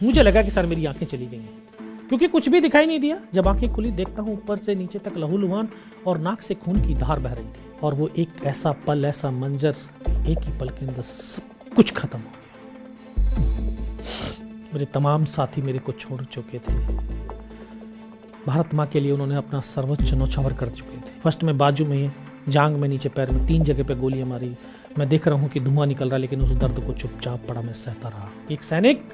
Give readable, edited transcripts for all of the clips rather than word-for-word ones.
मुझे लगा कि सर मेरी आंखें चली गई हैं, क्योंकि कुछ भी दिखाई नहीं दिया। जब आंखें खुली देखता हूँ ऊपर से नीचे तक लहूलुहान और नाक से खून की धार बह रही थी। और वो एक ऐसा पल, ऐसा मंजर, एक ही पल के अंदर सब कुछ खत्म हो गया। मेरे तमाम साथी मेरे को छोड़ चुके थे। भारत माँ के लिए उन्होंने अपना सर्वोच्च न्यौछावर कर चुके थे। फर्स्ट में बाजू में, जांग में, नीचे पैर में, 3 जगह पे गोलियां मारी। मैं देख रहा हूँ कि धुआं निकल रहा, लेकिन उस दर्द को चुपचाप पड़ा मैं सहता रहा। एक सैनिक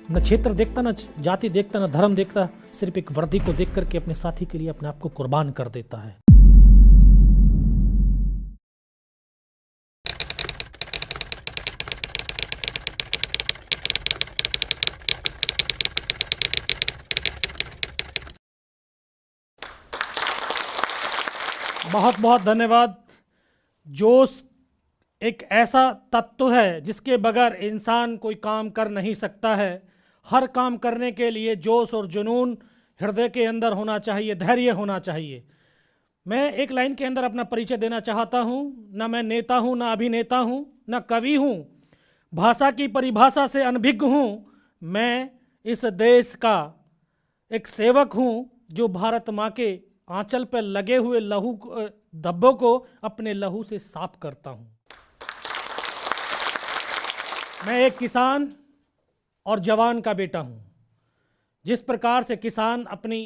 न क्षेत्र देखता, न जाति देखता, न धर्म देखता, सिर्फ एक वर्दी को देख करके अपने साथी के लिए अपने आप को कुर्बान कर देता है। बहुत बहुत धन्यवाद। जोश एक ऐसा तत्व है जिसके बगैर इंसान कोई काम कर नहीं सकता है। हर काम करने के लिए जोश और जुनून हृदय के अंदर होना चाहिए, धैर्य होना चाहिए। मैं एक लाइन के अंदर अपना परिचय देना चाहता हूँ। न मैं नेता हूँ, न अभिनेता हूँ, न कवि हूँ, भाषा की परिभाषा से अनभिज्ञ हूँ। मैं इस देश का एक सेवक हूँ जो भारत माँ के आंचल पर लगे हुए लहू धब्बों को अपने लहू से साफ करता हूँ। मैं एक किसान और जवान का बेटा हूँ। जिस प्रकार से किसान अपनी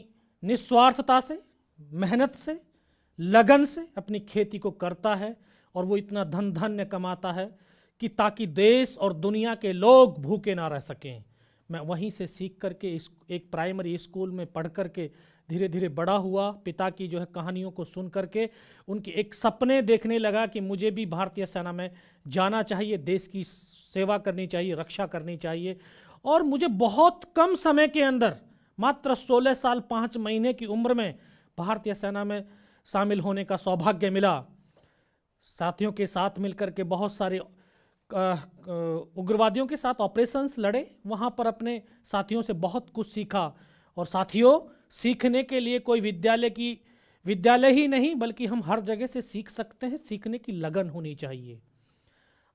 निस्वार्थता से, मेहनत से, लगन से अपनी खेती को करता है और वो इतना धन धान्य कमाता है कि ताकि देश और दुनिया के लोग भूखे ना रह सकें। मैं वहीं से सीख करके एक प्राइमरी स्कूल में पढ़ करके धीरे धीरे बड़ा हुआ। पिता की जो है कहानियों को सुन करके उनके एक सपने देखने लगा कि मुझे भी भारतीय सेना में जाना चाहिए, देश की सेवा करनी चाहिए, रक्षा करनी चाहिए। और मुझे बहुत कम समय के अंदर, मात्र 16 साल 5 महीने की उम्र में भारतीय सेना में शामिल होने का सौभाग्य मिला। साथियों के साथ मिलकर के बहुत सारे उग्रवादियों के साथ ऑपरेशंस लड़े। वहाँ पर अपने साथियों से बहुत कुछ सीखा। और साथियों, सीखने के लिए कोई विद्यालय ही नहीं बल्कि हम हर जगह से सीख सकते हैं। सीखने की लगन होनी चाहिए।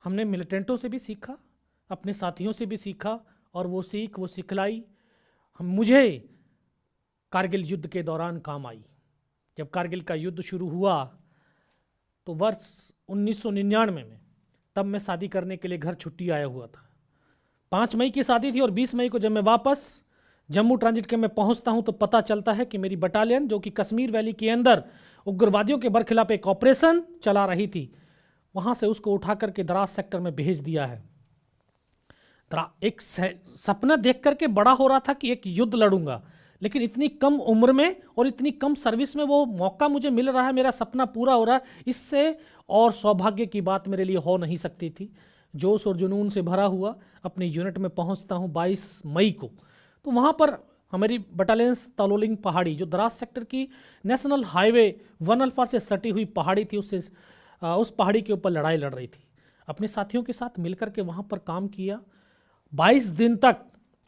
हमने मिलिटेंटों से भी सीखा, अपने साथियों से भी सीखा, और वो सिखलाई मुझे कारगिल युद्ध के दौरान काम आई। जब कारगिल का युद्ध शुरू हुआ तो वर्ष 1999 में, तब मैं शादी करने के लिए घर छुट्टी आया हुआ था। 5 मई की शादी थी और 20 मई को जब मैं वापस जम्मू ट्रांजिट के में पहुंचता हूं तो पता चलता है कि मेरी बटालियन, जो कि कश्मीर वैली के अंदर उग्रवादियों के बरखिलाफ एक ऑपरेशन चला रही थी, वहां से उसको उठा करके द्रास सेक्टर में भेज दिया है। एक सपना देख करके बड़ा हो रहा था कि एक युद्ध लड़ूंगा, लेकिन इतनी कम उम्र में और इतनी कम सर्विस में वो मौका मुझे मिल रहा है, मेरा सपना पूरा हो रहा है। इससे और सौभाग्य की बात मेरे लिए हो नहीं सकती थी। जोश और जुनून से भरा हुआ अपनी यूनिट में पहुंचता हूं 22 मई को। तो वहाँ पर हमारी बटालियन तलोलिंग पहाड़ी, जो द्रास सेक्टर की नेशनल हाईवे 1 अल्फा से सटी हुई पहाड़ी थी, उस पहाड़ी के ऊपर लड़ाई लड़ रही थी। अपने साथियों के साथ मिलकर के वहाँ पर काम किया। 22 दिन तक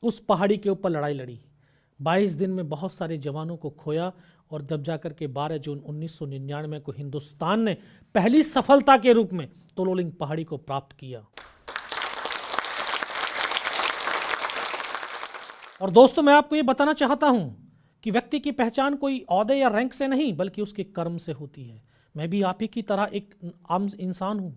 उस पहाड़ी के ऊपर लड़ाई लड़ी। 22 दिन में बहुत सारे जवानों को खोया और जब जाकर के 12 जून 1999 को हिंदुस्तान ने पहली सफलता के रूप में तलोलिंग पहाड़ी को प्राप्त किया। और दोस्तों, मैं आपको ये बताना चाहता हूं कि व्यक्ति की पहचान कोई ओहदे या रैंक से नहीं बल्कि उसके कर्म से होती है। मैं भी आप ही की तरह एक आम इंसान हूं।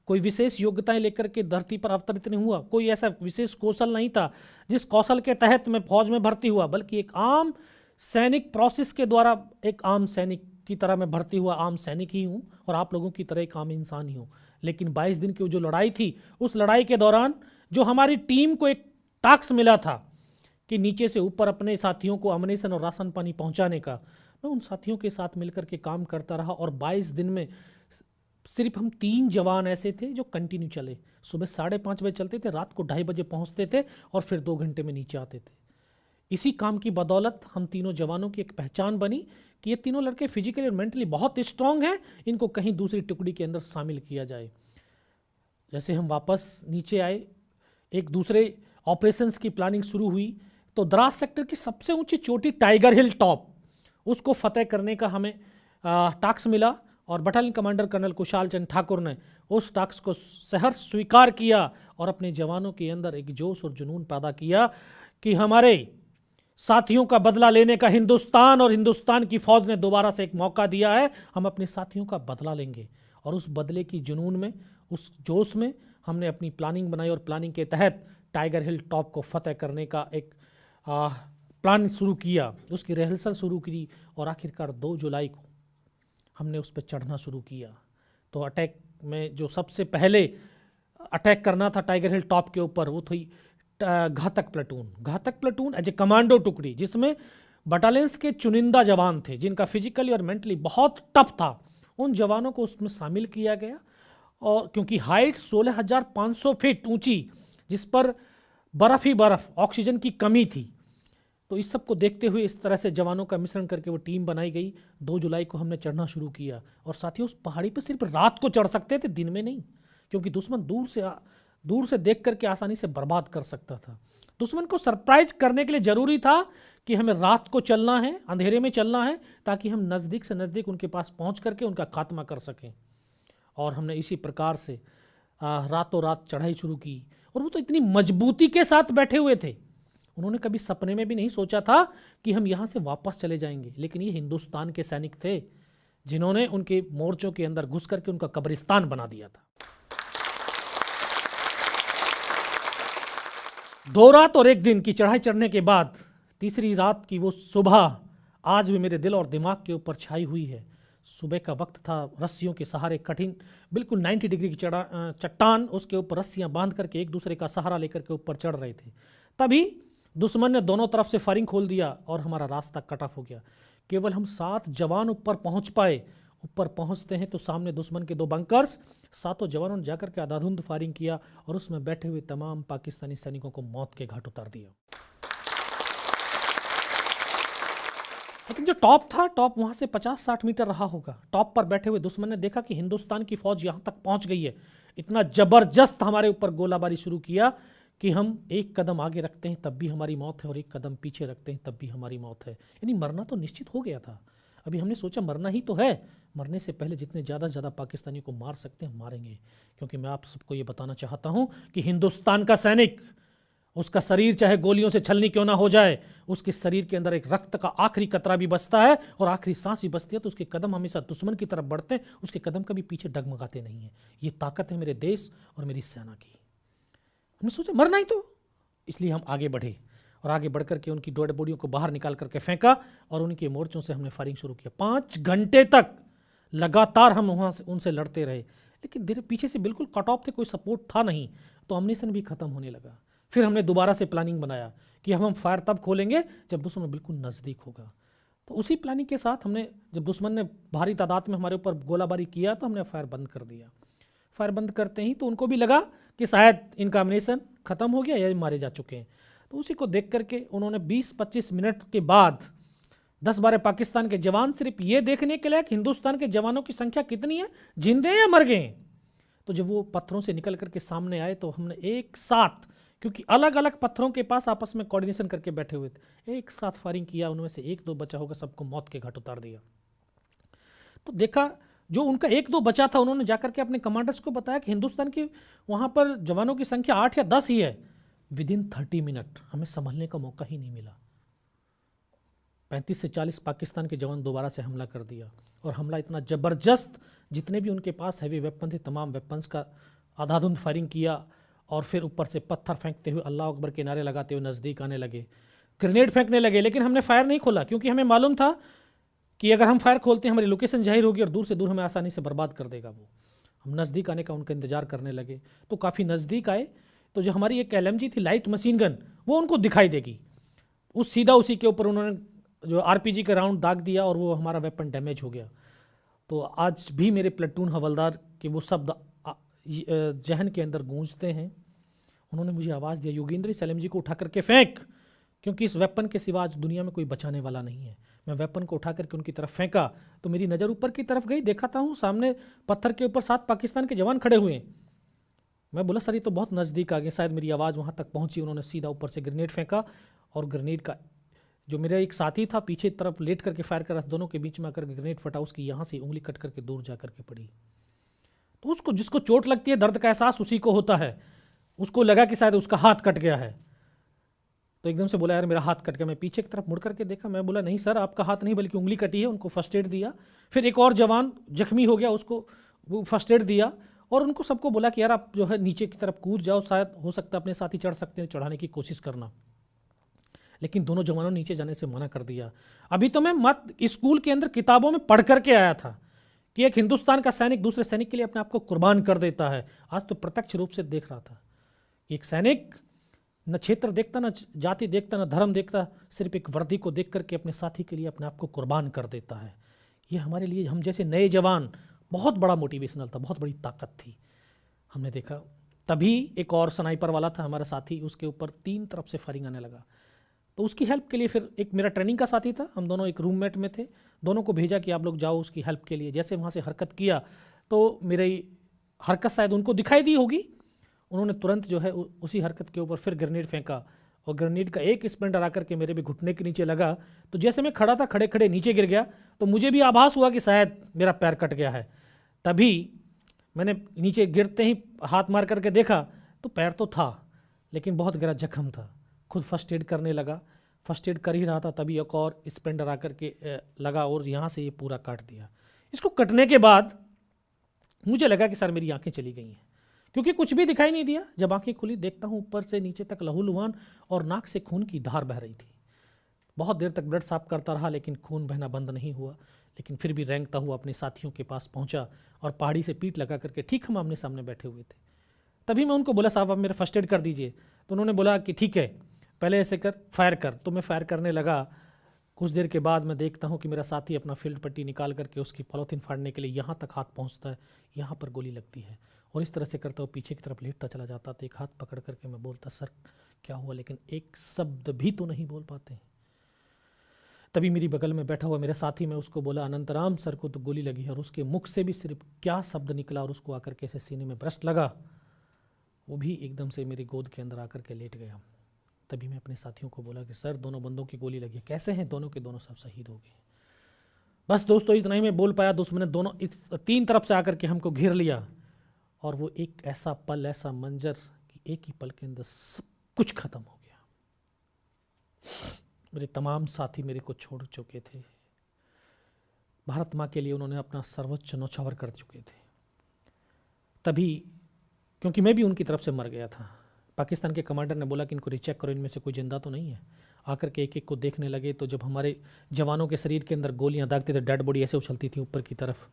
कोई विशेष योग्यताएं लेकर के धरती पर अवतरित नहीं हुआ। कोई ऐसा विशेष कौशल नहीं था जिस कौशल के तहत मैं फौज में भर्ती हुआ, बल्कि एक आम सैनिक प्रोसेस के द्वारा एक आम सैनिक की तरह मैं भर्ती हुआ आम सैनिक ही हूँ और आप लोगों की तरह एक आम इंसान ही हूँ। लेकिन 22 दिन की जो लड़ाई थी, उस लड़ाई के दौरान जो हमारी टीम को एक टास्क मिला था कि नीचे से ऊपर अपने साथियों को अम्युनिशन और राशन पानी पहुंचाने का, मैं उन साथियों के साथ मिलकर के काम करता रहा। और 22 दिन में सिर्फ हम 3 जवान ऐसे थे जो कंटिन्यू चले। सुबह 5:30 बजे चलते थे, रात को 2:30 बजे पहुंचते थे और फिर 2 घंटे में नीचे आते थे। इसी काम की बदौलत हम तीनों जवानों की एक पहचान बनी कि ये तीनों लड़के फिजिकली और मेंटली बहुत स्ट्रांग हैं, इनको कहीं दूसरी टुकड़ी के अंदर शामिल किया जाए। जैसे हम वापस नीचे आए, एक दूसरे ऑपरेशंस की प्लानिंग शुरू हुई। तो द्रास सेक्टर की सबसे ऊंची चोटी टाइगर हिल टॉप, उसको फतेह करने का हमें टास्क मिला और battalion commander colonel Kushal Chand Thakur ने उस टास्क को सहर्ष स्वीकार किया और अपने जवानों के अंदर एक जोश और जुनून पैदा किया कि हमारे साथियों का बदला लेने का हिंदुस्तान और हिंदुस्तान की फौज ने दोबारा से एक मौका दिया है। हम अपने साथियों का बदला लेंगे और उस बदले की जुनून में, उस जोश में हमने अपनी प्लानिंग बनाई और प्लानिंग के तहत टाइगर हिल टॉप को फतेह करने का एक प्लान शुरू किया, उसकी रिहर्सल शुरू की और आखिरकार 2 जुलाई को हमने उस पर चढ़ना शुरू किया। तो अटैक में जो सबसे पहले अटैक करना था टाइगर हिल टॉप के ऊपर, वो थी घातक प्लेटून एज ए कमांडो टुकड़ी, जिसमें बटालियंस के चुनिंदा जवान थे जिनका फिजिकली और मेंटली बहुत टफ था। उन जवानों को उसमें शामिल किया गया और क्योंकि हाइट 16,500 फीट ऊंची, जिस पर बर्फ ही बर्फ, ऑक्सीजन की कमी थी, तो इस सब को देखते हुए इस तरह से जवानों का मिश्रण करके वो टीम बनाई गई। 2 जुलाई को हमने चढ़ना शुरू किया और साथियों उस पहाड़ी पर सिर्फ रात को चढ़ सकते थे, दिन में नहीं, क्योंकि दुश्मन दूर से देख करके आसानी से बर्बाद कर सकता था। दुश्मन को सरप्राइज करने के लिए जरूरी था कि हमें रात को चलना है, अंधेरे में चलना है, ताकि हम नज़दीक से नज़दीक उनके पास पहुंच करके उनका खात्मा कर सकें। और हमने इसी प्रकार से रातों रात चढ़ाई शुरू की। और वो तो इतनी मजबूती के साथ बैठे हुए थे, उन्होंने कभी सपने में भी नहीं सोचा था कि हम यहाँ से वापस चले जाएंगे। लेकिन ये हिंदुस्तान के सैनिक थे जिन्होंने उनके मोर्चों के अंदर घुस करके उनका कब्रिस्तान बना दिया था। 2 रात और 1 दिन की चढ़ाई चढ़ने के बाद तीसरी रात की वो सुबह आज भी मेरे दिल और दिमाग के ऊपर छाई हुई है। सुबह का वक्त था, रस्सियों के सहारे कठिन बिल्कुल 90 डिग्री की चट्टान, उसके ऊपर रस्सियां बांध करके एक दूसरे का सहारा लेकर के ऊपर चढ़ रहे थे। तभी दुश्मन ने दोनों तरफ से फायरिंग खोल दिया और हमारा रास्ता कट ऑफ हो गया। केवल हम 7 जवान ऊपर पहुंच पाए। ऊपर पहुंचते हैं तो सामने दुश्मन के 2 बंकर्स, 7 जवानों ने जाकर के आधाधुंध फायरिंग किया और उसमें बैठे हुए तमाम पाकिस्तानी सैनिकों को मौत के घाट उतार दिया। लेकिन जो टॉप था, टॉप वहां से 50-60 मीटर रहा होगा। टॉप पर बैठे हुए दुश्मन ने देखा कि हिंदुस्तान की फौज यहां तक पहुंच गई है, इतना जबरदस्त हमारे ऊपर गोलाबारी शुरू किया कि हम एक कदम आगे रखते हैं तब भी हमारी मौत है और एक कदम पीछे रखते हैं तब भी हमारी मौत है। यानी मरना तो निश्चित हो गया था। अभी हमने सोचा मरना ही तो है, मरने से पहले जितने ज़्यादा से ज़्यादा पाकिस्तानियों को मार सकते हैं मारेंगे। क्योंकि मैं आप सबको ये बताना चाहता हूँ कि हिंदुस्तान का सैनिक, उसका शरीर चाहे गोलियों से छलनी क्यों ना हो जाए, उसके शरीर के अंदर एक रक्त का आखिरी कतरा भी बचता है और आखिरी सांस भी बचती है, तो उसके कदम हमेशा दुश्मन की तरफ बढ़ते हैं, उसके कदम कभी पीछे डगमगाते नहीं हैं। ये ताकत है मेरे देश और मेरी सेना की। हमने सोचा मरना ही तो, इसलिए हम आगे बढ़े और आगे बढ़ करके उनकी डेड बॉडियों को बाहर निकाल करके फेंका और उनके मोर्चों से हमने फायरिंग शुरू किया। 5 घंटे तक लगातार हम वहाँ से उनसे लड़ते रहे, लेकिन देर पीछे से बिल्कुल कट ऑफ थे, कोई सपोर्ट था नहीं, तो अम्यूनिशन भी खत्म होने लगा। फिर हमने दोबारा से प्लानिंग बनाया कि हम फायर तब खोलेंगे जब दुश्मन बिल्कुल नज़दीक होगा। तो उसी प्लानिंग के साथ हमने, जब दुश्मन ने भारी तादाद में हमारे ऊपर गोलाबारी किया तो हमने फायर बंद कर दिया। फायर बंद करते ही तो उनको भी लगा कि शायद इनका अम्यूनिशन खत्म हो गया या मारे जा चुके हैं। तो उसी को देख करके उन्होंने 20-25 मिनट के बाद 10-12 पाकिस्तान के जवान सिर्फ ये देखने के लिए कि हिंदुस्तान के जवानों की संख्या कितनी है, जिंदे या मर गए, तो जब वो पत्थरों से निकल करके सामने आए तो हमने एक साथ, क्योंकि अलग अलग पत्थरों के पास आपस में कोऑर्डिनेशन करके बैठे हुए थे, एक साथ फायरिंग किया। उनमें से 1-2 बचा होगा, सबको मौत के घाट उतार दिया। तो देखा जो उनका 1-2 बचा था, उन्होंने जाकर के अपने कमांडर्स को बताया कि हिंदुस्तान की वहाँ पर जवानों की संख्या 8 या 10 ही है। विदिन 30 मिनट हमें संभलने का मौका ही नहीं मिला। 35 से 40 पाकिस्तान के जवान दोबारा से हमला कर दिया और हमला इतना ज़बरदस्त, जितने भी उनके पास हैवी वेपन थे तमाम वेपन्स का आधाधुंध फायरिंग किया और फिर ऊपर से पत्थर फेंकते हुए अल्लाह अकबर के नारे लगाते हुए नज़दीक आने लगे, ग्रेनेड फेंकने लगे। लेकिन हमने फायर नहीं खोला क्योंकि हमें मालूम था कि अगर हम फायर खोलते हैं हमारी लोकेशन जाहिर होगी और दूर से दूर हमें आसानी से बर्बाद कर देगा वो। हम नज़दीक आने का उनका इंतजार करने लगे, तो काफ़ी नज़दीक आए तो जो हमारी एक LMG थी लाइट मशीन गन, वो उनको दिखाई देगी, सीधा उसी के ऊपर उन्होंने जो RPG का राउंड दाग दिया और वो हमारा वेपन डैमेज हो गया। तो आज भी मेरे प्लेटून हवलदार के वो शब्द जहन के अंदर गूंजते हैं। उन्होंने मुझे आवाज़ दिया, योगेंद्र इस LMG को उठा करके फेंक, क्योंकि इस वेपन के सिवा आज दुनिया में कोई बचाने वाला नहीं है। मैं वेपन को उठा करके उनकी तरफ फेंका तो मेरी नज़र ऊपर की तरफ गई, देखा था हूँ सामने पत्थर के ऊपर 7 पाकिस्तान के जवान खड़े हुए हैं। मैं बोला सर ये तो बहुत नज़दीक आ गए, शायद मेरी आवाज़ वहाँ तक पहुँची। उन्होंने सीधा ऊपर से ग्रेनेड फेंका और ग्रेनेड का जो मेरा एक साथी था पीछे तरफ लेट करके फायर कर रहा था, दोनों के बीच में आकर ग्रेनेड फटा, उसकी यहाँ से उंगली कट करके दूर जा करके पड़ी। तो उसको, जिसको चोट लगती है दर्द का एहसास उसी को होता है, उसको लगा कि शायद उसका हाथ कट गया है। तो एकदम से बोला यार मेरा हाथ कट गया। मैं पीछे की तरफ मुड़ करके देखा, मैं बोला नहीं सर आपका हाथ नहीं बल्कि उंगली कटी है। उनको फर्स्ट एड दिया। फिर एक और जवान जख्मी हो गया, उसको वो फर्स्ट एड दिया, और उनको सबको बोला कि यार आप जो है नीचे की तरफ कूद जाओ, शायद हो सकता है अपने साथी चढ़ सकते हैं, चढ़ाने की कोशिश करना। लेकिन दोनों जवानों ने नीचे जाने से मना कर दिया। अभी तो मैं मत स्कूल के अंदर किताबों में पढ़ करके आया था कि एक हिंदुस्तान का सैनिक दूसरे सैनिक के लिए अपने आप को कुर्बान कर देता है। आज तो प्रत्यक्ष रूप से देख रहा था। एक सैनिक न क्षेत्र देखता, न जाति देखता, न धर्म देखता, सिर्फ एक वर्दी को देख करके अपने साथी के लिए अपने आप को कुर्बान कर देता है। ये हमारे लिए, हम जैसे नए जवान, बहुत बड़ा मोटिवेशनल था, बहुत बड़ी ताकत थी। हमने देखा तभी एक और स्नाइपर वाला था हमारा साथी, उसके ऊपर 3 तरफ से फायरिंग आने लगा। तो उसकी हेल्प के लिए फिर एक मेरा ट्रेनिंग का साथी था, हम दोनों एक रूममेट में थे, दोनों को भेजा कि आप लोग जाओ उसकी हेल्प के लिए। जैसे वहाँ से हरकत किया तो मेरी हरकत शायद उनको दिखाई दी होगी, उन्होंने तुरंत जो है उसी हरकत के ऊपर फिर ग्रेनेड फेंका, और ग्रेनेड का एक स्प्लिंटर आकर के मेरे भी घुटने के नीचे लगा। तो जैसे मैं खड़ा था, खड़े खड़े नीचे गिर गया, तो मुझे भी आभास हुआ कि शायद मेरा पैर कट गया है। तभी मैंने नीचे गिरते ही हाथ मार करके देखा तो पैर तो था, लेकिन बहुत गहरा जख्म था। खुद फर्स्ट एड करने लगा, फर्स्ट एड कर ही रहा था, तभी एक और स्प्लिंटर आकर के लगा और यहाँ से ये पूरा काट दिया। इसको कटने के बाद मुझे लगा कि सर मेरी आंखें चली गई हैं, क्योंकि कुछ भी दिखाई नहीं दिया। जब आंखें खुली देखता हूँ ऊपर से नीचे तक लहूलुहान और नाक से खून की धार बह रही थी। बहुत देर तक ब्लड साफ करता रहा, लेकिन खून बहना बंद नहीं हुआ। लेकिन फिर भी रेंगता हुआ अपने साथियों के पास पहुंचा और पहाड़ी से पीठ लगा करके, ठीक हम आमने सामने बैठे हुए थे, तभी मैं उनको बोला साहब आप मेरा फर्स्ट एड कर दीजिए। तो उन्होंने बोला कि ठीक है पहले ऐसे कर, फायर कर। तो मैं फायर करने लगा। कुछ देर के बाद मैं देखता हूँ कि मेरा साथी अपना फील्ड पट्टी निकाल करके उसकी पॉलीथीन फाड़ने के लिए यहाँ तक हाथ पहुँचता है, यहाँ पर गोली लगती है, और इस तरह से करता हुआ पीछे की तरफ लेटता चला जाता। तो एक हाथ पकड़ करके मैं बोलता सर क्या हुआ, लेकिन एक शब्द भी तो नहीं बोल पाते। तभी मेरी बगल में बैठा हुआ मेरा साथी, मैं उसको बोला अनंतराम सर को तो गोली लगी है, और उसके मुख से भी सिर्फ क्या शब्द निकला, और उसको आकर के ऐसे सीने में ब्रस्ट लगा, वो भी एकदम से मेरी गोद के अंदर आकर के लेट गया। तभी मैं अपने साथियों को बोला कि सर दोनों बंदों की गोली लगी है, कैसे हैं? दोनों के दोनों सब शहीद हो गए। बस दोस्तों इतना ही मैं बोल पाया। दुश्मन ने दोनों 3 तरफ से आकर के हमको घेर लिया, और वो एक ऐसा पल, ऐसा मंजर कि एक ही पल के अंदर सब कुछ खत्म हो गया। मेरे तमाम साथी मेरे को छोड़ चुके थे। भारत माँ के लिए उन्होंने अपना सर्वोच्च न्यौछावर कर चुके थे। तभी क्योंकि मैं भी उनकी तरफ से मर गया था, पाकिस्तान के कमांडर ने बोला कि इनको रिचेक करो, इनमें से कोई जिंदा तो नहीं है। आकर के एक एक को देखने लगे, तो जब हमारे जवानों के शरीर के अंदर गोलियां दागते थे, डेड बॉडी ऐसे उछलती थी ऊपर की तरफ,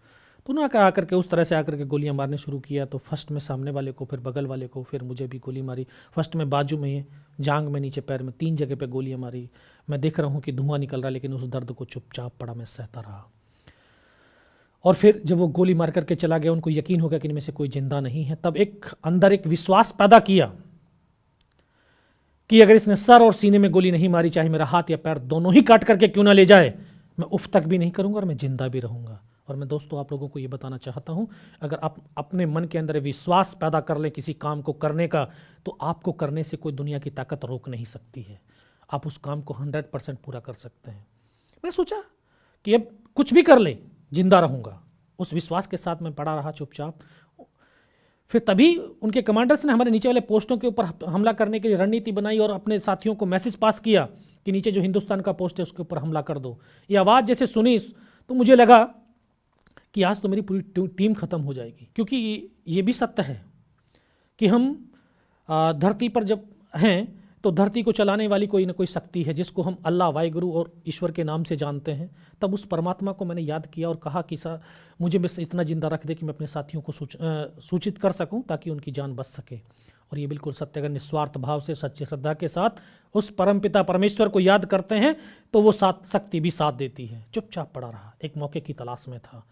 तो उन्होंने आकर के उस तरह से आकर के गोलियां मारने शुरू किया। तो फर्स्ट में सामने वाले को, फिर बगल वाले को, फिर मुझे भी गोली मारी। फर्स्ट में बाजू में, जांग में, नीचे पैर में, 3 जगह पे गोलियां मारी। मैं देख रहा हूँ कि धुआं निकल रहा, लेकिन उस दर्द को चुपचाप पड़ा मैं सहता रहा। और फिर जब वो गोली मार करके चला गया, उनको यकीन हो गया कि इनमें से कोई जिंदा नहीं है। तब एक अंदर एक विश्वास पैदा किया कि अगर इसने सर और सीने में गोली नहीं मारी, चाहे मेरा हाथ या पैर दोनों ही काट करके क्यों ना ले जाए, मैं उफ तक भी नहीं करूंगा और मैं जिंदा भी रहूंगा। और मैं दोस्तों आप लोगों को ये बताना चाहता हूं, अगर आप अपने मन के अंदर विश्वास पैदा कर लें किसी काम को करने का, तो आपको करने से कोई दुनिया की ताकत रोक नहीं सकती है। आप उस काम को 100% पूरा कर सकते हैं। मैंने सोचा कि अब कुछ भी कर ले, जिंदा रहूंगा। उस विश्वास के साथ मैं पड़ा रहा चुपचाप। फिर तभी उनके कमांडर्स ने हमारे नीचे वाले पोस्टों के ऊपर हमला करने के लिए रणनीति बनाई और अपने साथियों को मैसेज पास किया कि नीचे जो हिंदुस्तान का पोस्ट है उसके ऊपर हमला कर दो। ये आवाज़ जैसे सुनी तो मुझे लगा कि आज तो मेरी पूरी टीम खत्म हो जाएगी, क्योंकि ये भी सत्य है कि हम धरती पर जब हैं तो धरती को चलाने वाली कोई ना कोई शक्ति है, जिसको हम अल्लाह, वाहिगुरु और ईश्वर के नाम से जानते हैं। तब उस परमात्मा को मैंने याद किया और कहा कि सर मुझे बस इतना जिंदा रख दे कि मैं अपने साथियों को सूचित कर सकूं, ताकि उनकी जान बच सके। और ये बिल्कुल सत्य, अगर निस्वार्थ भाव से सच्ची श्रद्धा के साथ उस परमपिता परमेश्वर को याद करते हैं तो वो शक्ति भी साथ देती है। चुपचाप पड़ा रहा, एक मौके की तलाश में था।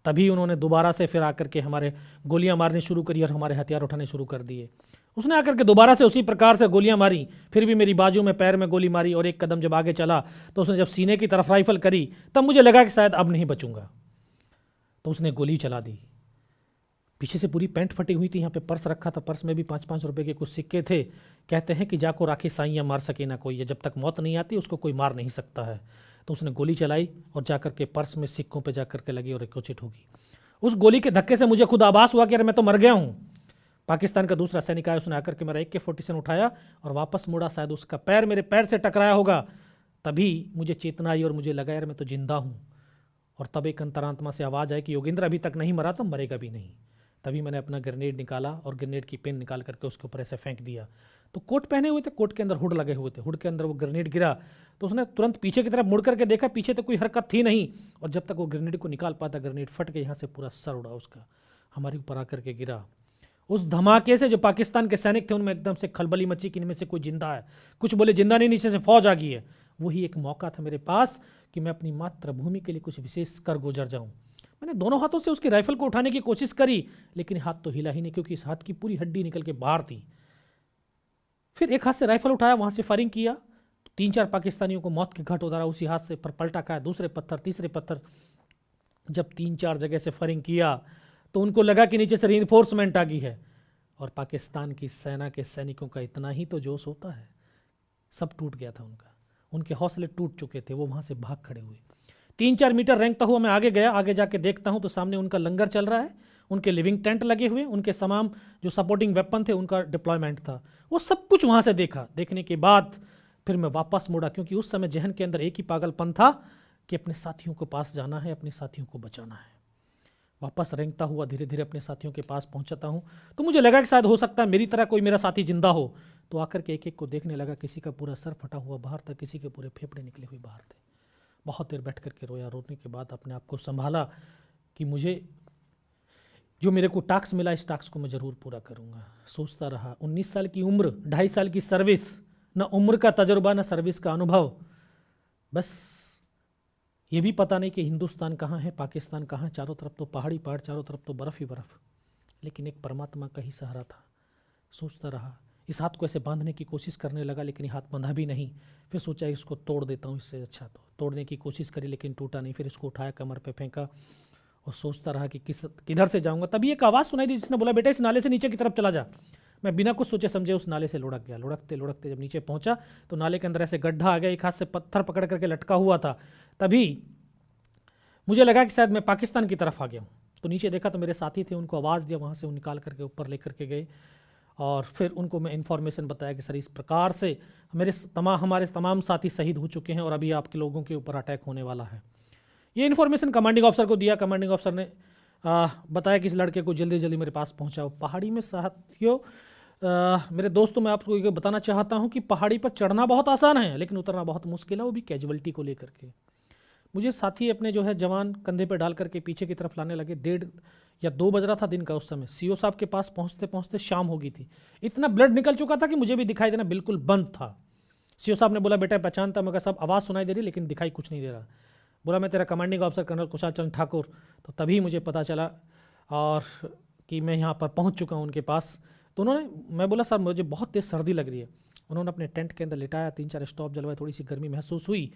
तभी उन्होंने दोबारा से फिर आकर के हमारे गोलियां मारनी शुरू करी और हमारे हथियार उठाने शुरू कर दिए। उसने आकर के दोबारा से उसी प्रकार से गोलियां मारी, फिर भी मेरी बाजू में, पैर में गोली मारी, और एक कदम जब आगे चला तो उसने जब सीने की तरफ राइफल करी, तब मुझे लगा कि शायद अब नहीं बचूंगा। तो उसने गोली चला दी। पीछे से पूरी पैंट फटी हुई थी, यहाँ पे पर्स रखा था, पर्स में भी 5-5 रुपए के कुछ सिक्के थे। कहते हैं कि जाको राखी साइयाँ मार सके ना कोई, जब तक मौत नहीं आती उसको कोई मार नहीं सकता है। तो उसने गोली चलाई और जाकर के पर्स में सिक्कों पे जाकर के लगी और रिकोचिट होगी। उस गोली के धक्के से मुझे खुद आभास हुआ कि अरे मैं तो मर गया हूँ। पाकिस्तान का दूसरा सैनिक आया, उसने आकर के मेरा AK-47 उठाया और वापस मुड़ा। शायद उसका पैर मेरे पैर से टकराया होगा, तभी मुझे चेतना आई और मुझे लगा यार मैं तो जिंदा हूँ। और तब एक अंतरात्मा से आवाज़ आई कि योगेंद्र अभी तक नहीं मरा तो मरेगा भी नहीं। तभी मैंने अपना ग्रेनेड निकाला और ग्रेनेड की पिन निकाल करके उसके ऊपर ऐसे फेंक दिया। तो कोट पहने हुए थे, कोट के अंदर हुड लगे हुए थे, हुड के अंदर वो ग्रेनेड गिरा तो उसने तुरंत पीछे की तरफ मुड़ करके देखा, पीछे तो कोई हरकत थी नहीं। और जब तक वो ग्रेनेड को निकाल पाता, ग्रेनेड फट के यहाँ से पूरा सर उड़ा उसका, हमारे ऊपर आकर के गिरा। उस धमाके से जो पाकिस्तान के सैनिक थे उनमें एकदम से खलबली मची कि इनमें से कोई जिंदा है। कुछ बोले जिंदा नहीं, नीचे से फौज आ गई है। वही एक मौका था मेरे पास कि मैं अपनी मातृभूमि के लिए कुछ विशेष कर गुजर जाऊं। मैंने दोनों हाथों से उसकी राइफल को उठाने की कोशिश करी, लेकिन हाथ तो हिला ही नहीं, क्योंकि इस हाथ की पूरी हड्डी निकल के बाहर थी। फिर एक हाथ से राइफल उठाया, वहां से फायरिंग किया, तो 3-4 पाकिस्तानियों को मौत के घाट उतारा उसी हाथ से। पर पलटा खाया, दूसरे पत्थर, तीसरे पत्थर। जब 3-4 जगह से फायरिंग किया तो उनको लगा कि नीचे से रीइंफोर्समेंट आ गई है। और पाकिस्तान की सेना के सैनिकों का इतना ही तो जोश होता है, सब टूट गया था उनका, उनके हौसले टूट चुके थे। वो वहाँ से भाग खड़े हुए। 3-4 मीटर रेंगता हुआ मैं आगे गया। आगे जाके देखता हूँ तो सामने उनका लंगर चल रहा है, उनके लिविंग टेंट लगे हुए, उनके तमाम जो सपोर्टिंग वेपन थे उनका डिप्लॉयमेंट था। वो सब कुछ वहाँ से देखा। देखने के बाद फिर मैं वापस मुड़ा, क्योंकि उस समय जहन के अंदर एक ही पागलपन था कि अपने साथियों को पास जाना है, अपने साथियों को बचाना है। वापस रेंगता हुआ धीरे धीरे अपने साथियों के पास पहुंचता हूं। तो मुझे लगा कि शायद हो सकता है मेरी तरह कोई मेरा साथी जिंदा हो। तो आकर के एक एक को देखने लगा। किसी का पूरा सर फटा हुआ बाहर था, किसी के पूरे फेफड़े निकले हुए बाहर थे। बहुत देर बैठ करके रोया। रोने के बाद अपने आप को संभाला कि मुझे जो मेरे को टास्क मिला, इस टास्क को मैं ज़रूर पूरा करूँगा। सोचता रहा, 19 साल की उम्र, 2.5 साल की सर्विस, न उम्र का तजुर्बा न सर्विस का अनुभव, बस ये भी पता नहीं कि हिंदुस्तान कहाँ है, पाकिस्तान कहाँ। चारों तरफ तो पहाड़ी पहाड़, चारों तरफ तो बर्फ़ ही बर्फ़, लेकिन एक परमात्मा का ही सहारा था। सोचता रहा। इस हाथ को ऐसे बांधने की कोशिश करने लगा, लेकिन हाथ बंधा भी नहीं। फिर सोचा इसको तोड़ देता हूँ, इससे अच्छा तो तोड़ने की कोशिश करी, लेकिन टूटा नहीं। फिर इसको उठाया, कमर पे फेंका और सोचता रहा कि किधर से जाऊँगा। तभी एक आवाज़ सुनाई दी, जिसने बोला बेटा इस नाले से नीचे की तरफ चला जा। मैं बिना कुछ सोचे समझे उस नाले से लुढ़क गया। लुढ़कते लुढ़कते जब नीचे पहुँचा तो नाले के अंदर ऐसे गड्ढा आ गया, एक हाथ से पत्थर पकड़ करके लटका हुआ था। तभी मुझे लगा कि शायद मैं पाकिस्तान की तरफ आ गया हूँ। तो नीचे देखा तो मेरे साथी थे, उनको आवाज़ दिया, वहाँ से वो निकाल करके ऊपर लेकर के गए। और फिर उनको मैं इन्फॉर्मेशन बताया कि सर इस प्रकार से हमारे तमाम साथी शहीद हो चुके हैं और अभी आपके लोगों के ऊपर अटैक होने वाला है। ये इन्फॉर्मेशन कमांडिंग ऑफिसर को दिया। कमांडिंग ऑफिसर ने बताया कि इस लड़के को जल्दी जल्दी मेरे पास पहुँचाओ। पहाड़ी में साथियों, मेरे दोस्तों, मैं आपको ये बताना चाहता हूँ कि पहाड़ी पर चढ़ना बहुत आसान है, लेकिन उतरना बहुत मुश्किल है, वो भी कैजुअलिटी को लेकर के। मुझे साथी अपने जो है जवान कंधे पे डाल करके पीछे की तरफ लाने लगे। 1:30 या 2 बज रहा था दिन का उस समय। सीओ साहब के पास पहुंचते पहुंचते शाम हो गई थी। इतना ब्लड निकल चुका था कि मुझे भी दिखाई देना बिल्कुल बंद था। सीओ साहब ने बोला बेटा पहचानता? मगर सब आवाज़ सुनाई दे रही लेकिन दिखाई कुछ नहीं दे रहा। बोला मैं तेरा commanding officer colonel Kushal Chandra Thakur. तो तभी मुझे पता चला और कि मैं यहाँ पर पहुँच चुका हूँ उनके पास। तो मैं बोला सर मुझे बहुत तेज़ सर्दी लग रही है। उन्होंने अपने टेंट के अंदर लिटाया, 3-4 स्टॉप जलवाए, थोड़ी सी गर्मी महसूस हुई।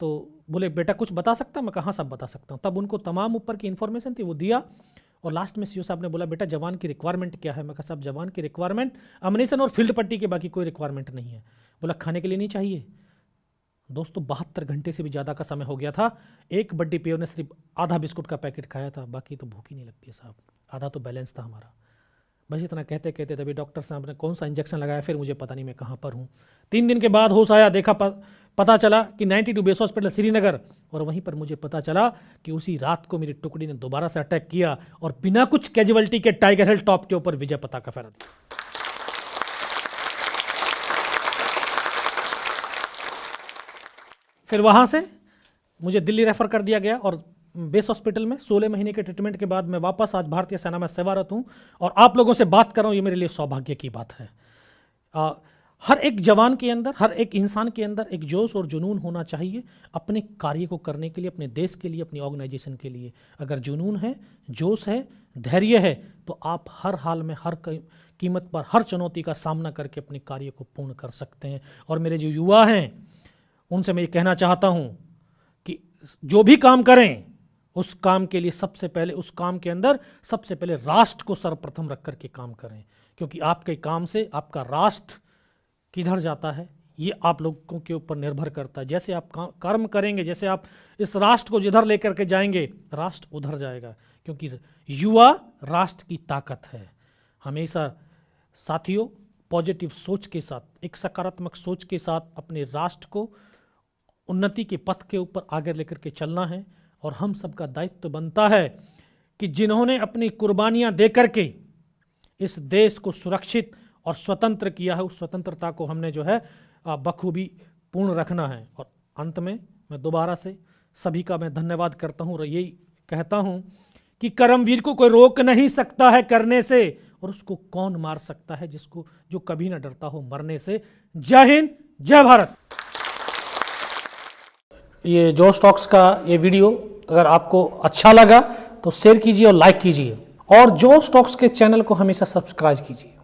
तो बोले बेटा कुछ बता सकता? मैं कहाँ सब बता सकता हूँ। तब उनको तमाम ऊपर की इन्फॉर्मेशन थी वो दिया। और लास्ट में सीओ साहब ने बोला बेटा जवान की रिक्वायरमेंट क्या है? मैं कहा साहब जवान की रिक्वायरमेंट अम्युनिशन और फील्ड पट्टी के, बाकी कोई रिक्वायरमेंट नहीं है। बोला खाने के लिए नहीं चाहिए? दोस्तों 72 घंटे से भी ज़्यादा का समय हो गया था। एक बड्डी पियो ने सिर्फ आधा बिस्कुट का पैकेट खाया था, बाकी तो भूख ही नहीं लगती है साहब, आधा तो बैलेंस था हमारा। बस इतना कहते कहते तभी डॉक्टर साहब ने कौन सा इंजेक्शन लगाया, फिर मुझे पता नहीं मैं कहाँ पर हूँ। 3 दिन के बाद होश आया, देखा पता चला कि 92 बेस हॉस्पिटल श्रीनगर। और वहीं पर मुझे पता चला कि उसी रात को मेरी टुकड़ी ने दोबारा से अटैक किया और बिना कुछ कैजुअलिटी के टाइगर हिल टॉप के ऊपर विजय पताका फहरा दिया। फिर वहाँ से मुझे दिल्ली रेफर कर दिया गया और बेस हॉस्पिटल में 16 महीने के ट्रीटमेंट के बाद मैं वापस आज भारतीय सेना में सेवारत हूँ और आप लोगों से बात कर रहा हूँ। ये मेरे लिए सौभाग्य की बात है। हर एक जवान के अंदर, हर एक इंसान के अंदर एक जोश और जुनून होना चाहिए अपने कार्य को करने के लिए, अपने देश के लिए, अपनी ऑर्गेनाइजेशन के लिए। अगर जुनून है, जोश है, धैर्य है, तो आप हर हाल में, हर कीमत पर, हर चुनौती का सामना करके अपने कार्य को पूर्ण कर सकते हैं। और मेरे जो युवा हैं उनसे मैं ये कहना चाहता हूँ कि जो भी काम करें उस काम के लिए सबसे पहले, उस काम के अंदर सबसे पहले राष्ट्र को सर्वप्रथम रख करके काम करें, क्योंकि आपके काम से आपका राष्ट्र किधर जाता है ये आप लोगों के ऊपर निर्भर करता है। जैसे आप कर्म करेंगे, जैसे आप इस राष्ट्र को जिधर लेकर के जाएंगे, राष्ट्र उधर जाएगा, क्योंकि युवा राष्ट्र की ताकत है। हमेशा साथियों पॉजिटिव सोच के साथ, एक सकारात्मक सोच के साथ अपने राष्ट्र को उन्नति के पथ के ऊपर आगे लेकर के चलना है। और हम सबका दायित्व बनता है कि जिन्होंने अपनी कुर्बानियां दे करके इस देश को सुरक्षित और स्वतंत्र किया है, उस स्वतंत्रता को हमने जो है बखूबी पूर्ण रखना है। और अंत में मैं दोबारा से सभी का मैं धन्यवाद करता हूँ और यही कहता हूँ कि कर्मवीर को कोई रोक नहीं सकता है करने से, और उसको कौन मार सकता है जिसको जो कभी ना डरता हो मरने से। जय हिंद, जय भारत। ये जोश टॉक्स का ये वीडियो अगर आपको अच्छा लगा तो शेयर कीजिए और लाइक कीजिए, और जोश टॉक्स के चैनल को हमेशा सब्सक्राइब कीजिए।